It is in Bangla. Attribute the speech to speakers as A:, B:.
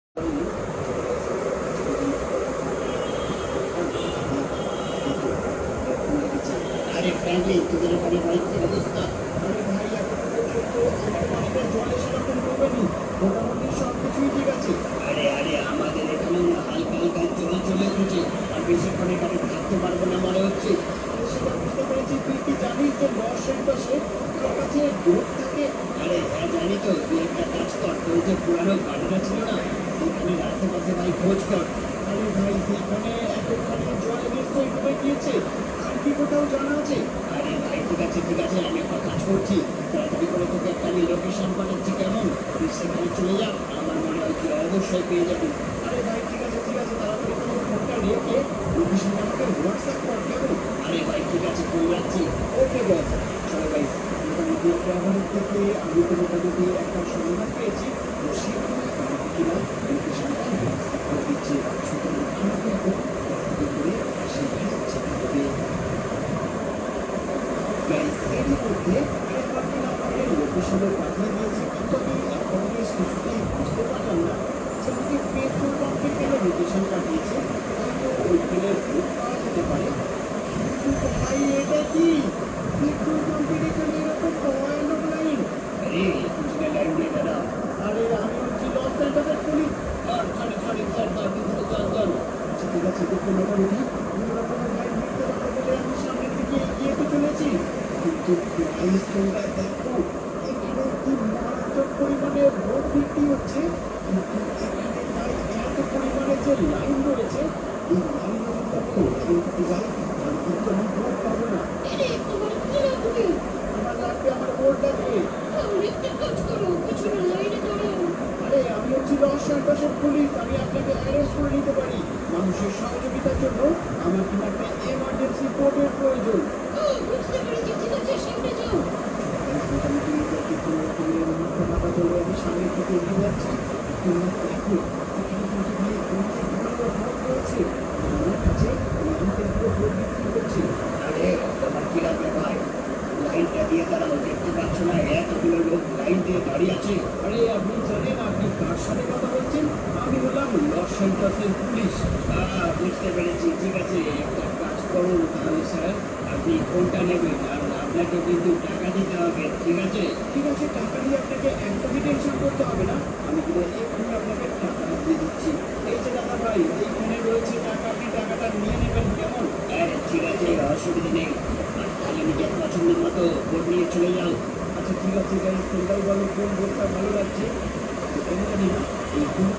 A: আরে ফ্র্যাঙ্কলি তোদের ওখানে বাইকের অবস্থা? আরে ভাই এখন পর্যন্ত আমার বাড়িতে জল সেরকম ডোবেনি, মোটামুটি সব কিছুই ঠিক আছে। আরে আরে আমাদের এখানেও না হালকা হালকা জল চলে এসেছে, আর বেশিক্ষণ এখানে থাকতে পারবো না মনে হচ্ছে। আরে সেটা বুঝতে পেরেছি, তুই কি জানিস যে লস এন্টাসে তোর কাছে বোট থাকে? আরে হ্যাঁ জানি তো, তুই একটা কাজ কর, তোর যে পুরানো গাড়িটা ছিল না সেখানে আশেপাশে ভাই খোঁজ কর। আরে ভাই সেইখানে এতখানি জল নিশ্চয়ই ডুবে গিয়েছে, আর কি কোথাও জানা আছে? আরে ভাই ঠিক আছে আমি একটা কাজ করছি, তাড়াতাড়ি করে তোকে একটা আমি লোকেশন পাঠাচ্ছি, কেমন? তুই সেখানে চলে যা, আমার মনে হয় তুই অবশ্যই পেয়ে যাবি। আরে ভাই ঠিক আছে তাড়াতাড়ি করে ফোনটা রেখে লোকেশনটা আমাকে হোয়াটসঅ্যাপ কর, কেমন? আরে ভাই ঠিক আছে ফোন রাখছি। ওকে বস। চলো ভাই, মোটামুটি ট্রাভেলের থেকে আমি তো মোটামুটি একটা সন্ধান পেয়েছি, তো সেখানে আমাকে কিনা লোকেশনটা হোয়াটসঅ্যাপ করে দিচ্ছে। সুতরাং আমাকে এখন তাড়াতাড়ি করে সেখানে যেতে হবে। গাইস এরই মধ্যে একবার কিনা আমাকে লোকেশনে পাঠিয়ে দিয়েছে, কিন্তু আমি এখন বেশ কিছুতেই বুঝতে পারলাম না যে আমাকে পেট্রোল পাম্পে কেন লোকেশন পাঠিয়েছে। হয়তো ওইখানে ভোট পাওয়া যেতে পারে। কিন্তু ভাই এটা কি, পেট্রোল পাম্পের এখানে এরকম ভয়ানক লাইন? আরে পিছনে লাইন দিয়ে দাঁড়া। আরে আমি হচ্ছি লস অ্যান্টাসের পুলিশ। সরি স্যার ভিতরে চল। আচ্ছা ঠিক আছে, দেখুন মোটামুটি কোনো ভাই মিথ্যে কথা বলে আমি সামনের দিকে এগিয়ে তো চলেছি, কিন্তু গাইস তোমরা দেখো এখানে কি মারাত্মক পরিমাণে ভোট বিক্রি হচ্ছে। কিন্তু এখানে ভাই এত পরিমাণে যে লাইন রয়েছে, এই লাইনে যদি আমি লাইন দিতে যাই তাহলে কিন্তু আমি ভোট পাবো না।
B: আরে তোমার কি লাগবে?
A: আমার লাগবে, আমার ভোট লাগবে।
B: তাহলে একটা কাজ করো, পিছনে লাইনে দাঁড়াও।
A: আরে আমি হচ্ছি লস অ্যান্টাসের পুলিশ, আমি আপনাকে অ্যারেস্ট করে নিতে পারি। মানুষের সহযোগিতার জন্য আমার কিনা একটা এমার্জেন্সি ভোটের প্রয়োজন।
B: ও, বুঝতে পেরেছি, ঠিক আছে সামনে যাও।
A: মোটামুটি কোনো রকমের মুখে মাথা চলে আমি সামনের দিকে এগিয়ে যাচ্ছি। তোমরা দেখো এখানে কিন্তু ভাই অনেক ভালো ভোট রয়েছে, আমার কাছে লাইনটা পুরো ভোট বিক্রি করছে। আরে তোমার কি লাগবে ভাই? লাইনটা দিয়ে দাঁড়াও, দেখতে পাচ্ছ না এতগুলো লোক লাইন দিয়ে দাঁড়িয়ে আছে? আরে আপনি জানেন আপনি কার সাথে কথা বলছেন? আমি হলাম লস অ্যান্টাসের পুলিশ। বুঝতে পেরেছি, ঠিক আছে একটা কাজ করুন তাহলে স্যার, আপনি কোনটা নেবেন? আর আপনাকে কিন্তু টাকা দিতে হবে, ঠিক আছে? ঠিক আছে, টাকা দিয়ে আপনাকে একদমই টেনশন করতে হবে না, আমি কিন্তু এক্ষুনি আপনাকে টাকা দিয়ে দিচ্ছি। এই যে দাদা ভাই, এইখানে রয়েছে টাকা, আপনি টাকাটা নিয়ে নেবেন, কেমন? আরে ঠিক আছে অসুবিধা নেই, আর তাহলে নিজের পছন্দের মতো ভোট নিয়ে চলে যাও। আচ্ছা ঠিক আছে গাইস, তোমরাই বলো কোন ভোটটা ভালো লাগছে। আমি জানি না এই